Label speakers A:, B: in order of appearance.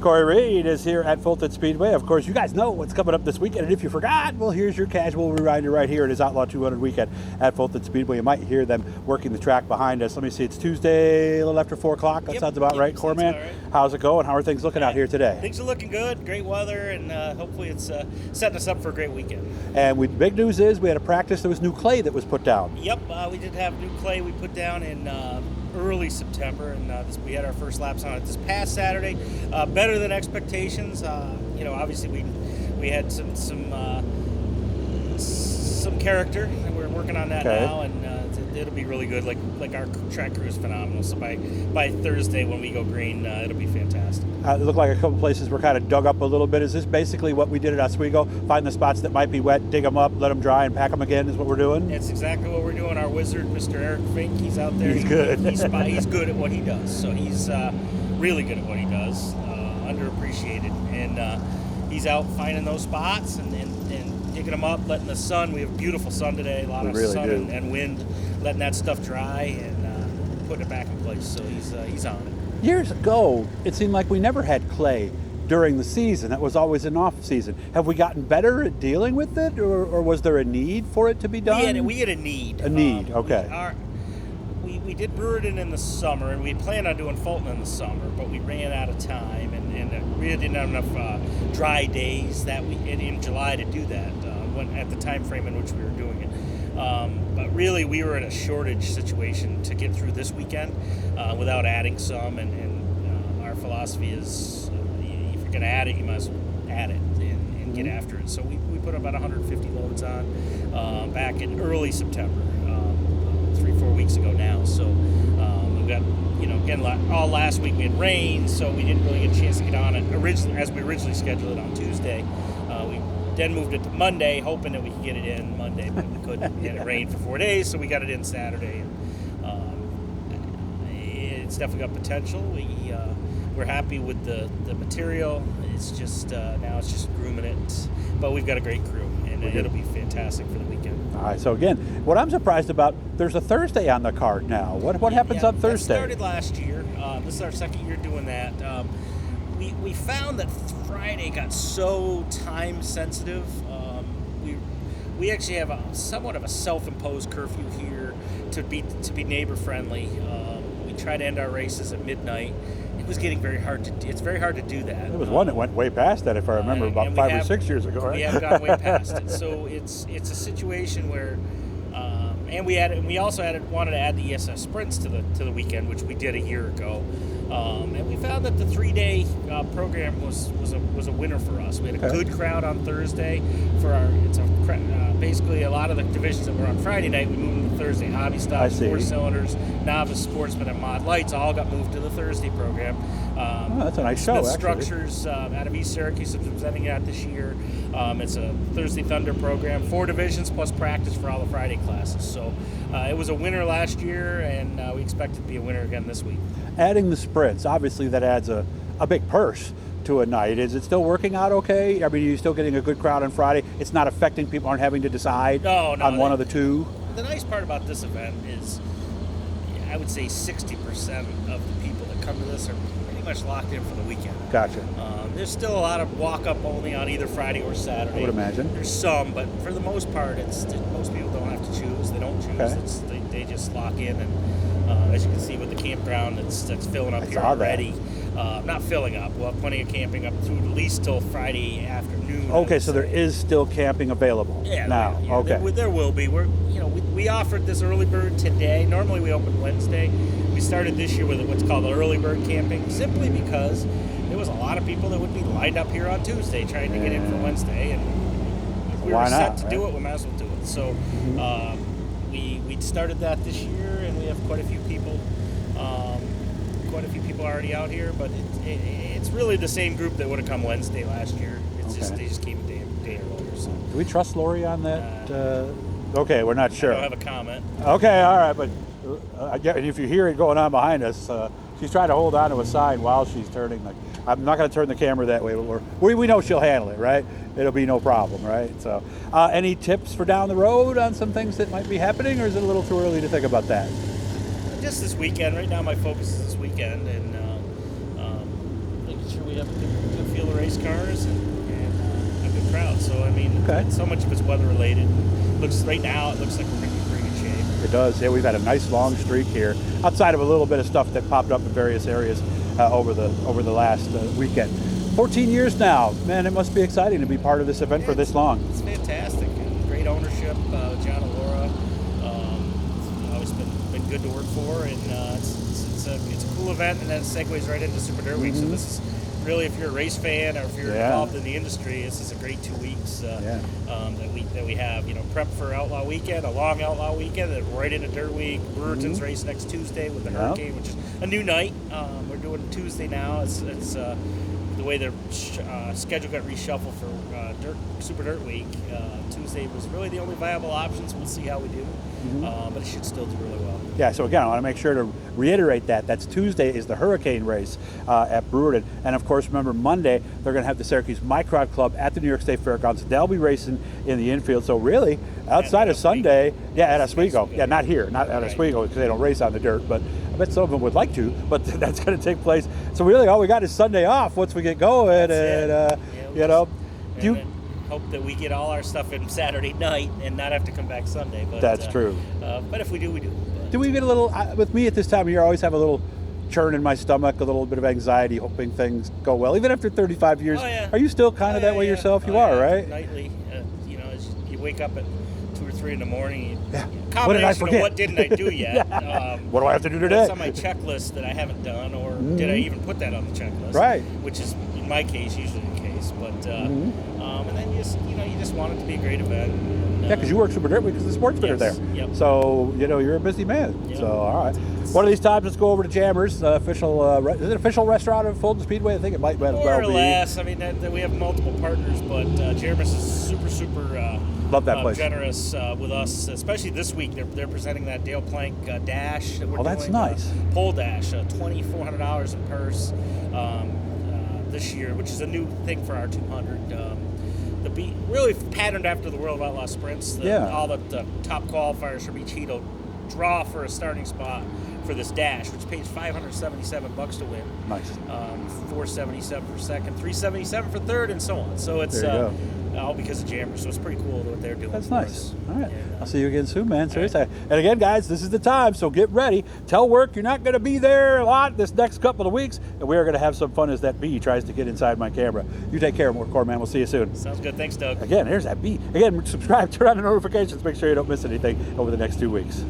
A: Cory Reed is here at Fulton Speedway. Of course, you guys know what's coming up this weekend, and if you forgot, well, here's your casual reminder right here. It is Outlaw 200 weekend at Fulton Speedway. You might hear them working the track behind us. Let me see, it's Tuesday, a little after 4 o'clock. That sounds about right, Corman.
B: Right.
A: How's it going? How are things looking out here today?
B: Things are looking good. Great weather, and hopefully it's setting us up for a great weekend.
A: And the big news is we had a practice. There was new clay that was put down.
B: Yep, we did have new clay we put down in early September, and we had our first laps on it this past Saturday. Better than expectations. Obviously we had some character, and we're working on that now, and it'll be really good. Like our track crew is phenomenal. So by Thursday when we go green, it'll be fantastic.
A: It looked like a couple places were kind of dug up a little bit. Is this basically what we did at Oswego? Find the spots that might be wet, dig them up, let them dry, and pack them again is what we're doing?
B: That's exactly what we're doing. Our wizard, Mr. Eric Fink, he's out there.
A: He's good.
B: He's good at what he does. So he's really good at what he does, underappreciated. And he's out finding those spots and digging them up, letting the sun, we have a beautiful sun today, a lot of sun and wind, letting that stuff dry and putting it back in place. So he's on it.
A: Years ago, it seemed like we never had clay during the season. That was always an off season. Have we gotten better at dealing with it, or was there a need for it to be done?
B: We had a need.
A: A need, okay.
B: We did Brewerton in the summer, and we planned on doing Fulton in the summer, but we ran out of time, and we didn't have enough dry days in July to do that at the time frame in which we were doing it. But really, we were in a shortage situation to get through this weekend without adding some, and our philosophy is if you're going to add it, you must add it and get after it. So we put about 150 loads on back in early September, 3-4 weeks ago now. So we've got, again, all last week we had rain, so we didn't really get a chance to get on it as we originally scheduled it on Tuesday. We then moved it to Monday, hoping that we could get it in Monday, but we couldn't. And it rained for 4 days, so we got it in Saturday. It's definitely got potential. We're happy with the material. It's just now it's just grooming it. But we've got a great crew, and it'll be fantastic for the weekend.
A: All right. So again, what I'm surprised about, there's a Thursday on the card now. What happens on Thursday?
B: That started last year. This is our second year doing that. We found that Friday got so time sensitive. We actually have somewhat of a self-imposed curfew here to be neighbor friendly. We try to end our races at midnight. It was getting very hard to. It's very hard to do that.
A: There was one that went way past that, if I remember, about 5 or 6 years ago, right?
B: We have gone way past it. So it's a situation where, and we also wanted to add the ESS sprints to the weekend, which we did a year ago. And we found that the 3-day program was a winner for us. We had a good crowd on Thursday basically a lot of the divisions that were on Friday night, we moved them to Thursday. Hobby Stop, 4-cylinders, Novice Sportsman, and Mod Lights all got moved to the Thursday program.
A: That's a nice show,
B: Smith
A: actually.
B: Structures out of East Syracuse is presenting it this year. It's a Thursday Thunder program, 4 divisions plus practice for all the Friday classes. So it was a winner last year, and we expect it to be a winner again this week.
A: Adding the sprints, obviously that adds a big purse to a night. Is it still working out okay? I mean, are you still getting a good crowd on Friday? It's not affecting people, aren't having to decide on one of the two?
B: The nice part about this event is, I would say 60% of the people that come to this are pretty much locked in for the weekend.
A: Gotcha.
B: There's still a lot of walk-up only on either Friday or Saturday.
A: I would imagine.
B: There's some, but for the most part, most people don't have to choose. They don't choose.
A: Okay.
B: They just lock in, and as you can see with the campground that's filling up here already. Not filling up. We'll have plenty of camping up through at least till Friday afternoon.
A: Okay, so there is still camping available now.
B: Yeah,
A: okay.
B: There will be. We offered this early bird today. Normally we open Wednesday. We started this year with what's called early bird camping, simply because there was a lot of people that would be lined up here on Tuesday trying to get in for Wednesday, and if we were set to do it, we might as well do it. So we started that this year, and we have quite a few people. Already out here, but it's really the same group that would have come Wednesday last year. It's just they just came a day earlier. So.
A: Do we trust Lori on that? Okay, we're not sure.
B: I don't have a comment.
A: Okay, all right, but if you hear it going on behind us, she's trying to hold on to a sign while she's turning. I'm not going to turn the camera that way, but we know she'll handle it, right? It'll be no problem, right? So, any tips for down the road on some things that might be happening, or is it a little too early to think about that?
B: Just this weekend. Right now, my focus is this weekend, and making sure we have a good race cars and a good crowd. So I mean,
A: Okay.
B: so much of it's weather related. Looks right now, it looks like we're in pretty good shape.
A: It does. Yeah, we've had a nice long streak here, outside of a little bit of stuff that popped up in various areas over the last weekend. 14 years now, man. It must be exciting to be part of this event for this long.
B: It's fantastic. And great ownership, John and Laura. Always been good to work for, and it's a cool event, and then it segues right into Super Dirt Week. So this is really, if you're a race fan or if you're involved in the industry, this is a great 2 weeks that we have. You know, prep for Outlaw Weekend, a long Outlaw Weekend, and right into Dirt Week. Brewerton's race next Tuesday with the Hurricane, which is a new night. We're doing Tuesday now. It's the way their schedule got reshuffled for Super Dirt Week. Tuesday was really the only viable option, so we'll see how we do. But it should still do really well.
A: Yeah, so again, I want to make sure to reiterate that's Tuesday is the Hurricane race at Brewerton. And of course, remember, Monday, they're going to have the Syracuse Microd Club at the New York State Fairgrounds. They'll be racing in the infield. So really, outside of Sunday, at Oswego. Yeah, not here, not at Oswego, because they don't race on the dirt, but I bet some of them would like to, but that's going to take place. So really, all we got is Sunday off once we get going.
B: Hope that we get all our stuff in Saturday night and not have to come back Sunday. But
A: that's true.
B: But if we do, we do.
A: Do we get a little, with me at this time of year, I always have a little churn in my stomach, a little bit of anxiety, hoping things go well, even after 35 years.
B: Oh, yeah.
A: Are you still kind of that way yourself? You are, right?
B: Nightly. As you wake up at 2 or 3 in the morning,
A: What did I forget?
B: What didn't I do yet?
A: What do I have to do today?
B: What's on my checklist that I haven't done, or did I even put that on the checklist?
A: Right.
B: Which is, in my case, usually the case. But and then you just want it to be a great event.
A: Yeah, because you work Super Dirt Week because the sportsmen are there.
B: Yep.
A: So, you're a busy man.
B: Yep.
A: So, all right. One of these times, let's go over to Jammers, official, is it official restaurant of Fulton Speedway? I think it might well be.
B: More or less. I mean, we have multiple partners, but Jammers is super
A: love that place.
B: Generous with us, especially this week. They're presenting that Dale Plank dash that we're doing.
A: That's nice.
B: Pole dash, $2,400 in purse this year, which is a new thing for our 200. Really patterned after the World of Outlaw Sprints. All the top qualifiers from each heat will draw for a starting spot for this dash, which pays $577 to win.
A: Nice.
B: $477 for second, $377 for third, and so on. So it's all because of Jammers. So it's pretty cool what they're doing.
A: That's nice. All right.
B: And,
A: I'll see you again soon, man. Seriously. Right. And again, guys, this is the time, so get ready. Tell work you're not going to be there a lot this next couple of weeks, and we are going to have some fun as that bee tries to get inside my camera. You take care, Cory, man. We'll see you soon.
B: Sounds good. Thanks, Doug.
A: Again, here's that bee. Again, subscribe, turn on the notifications, make sure you don't miss anything over the next 2 weeks.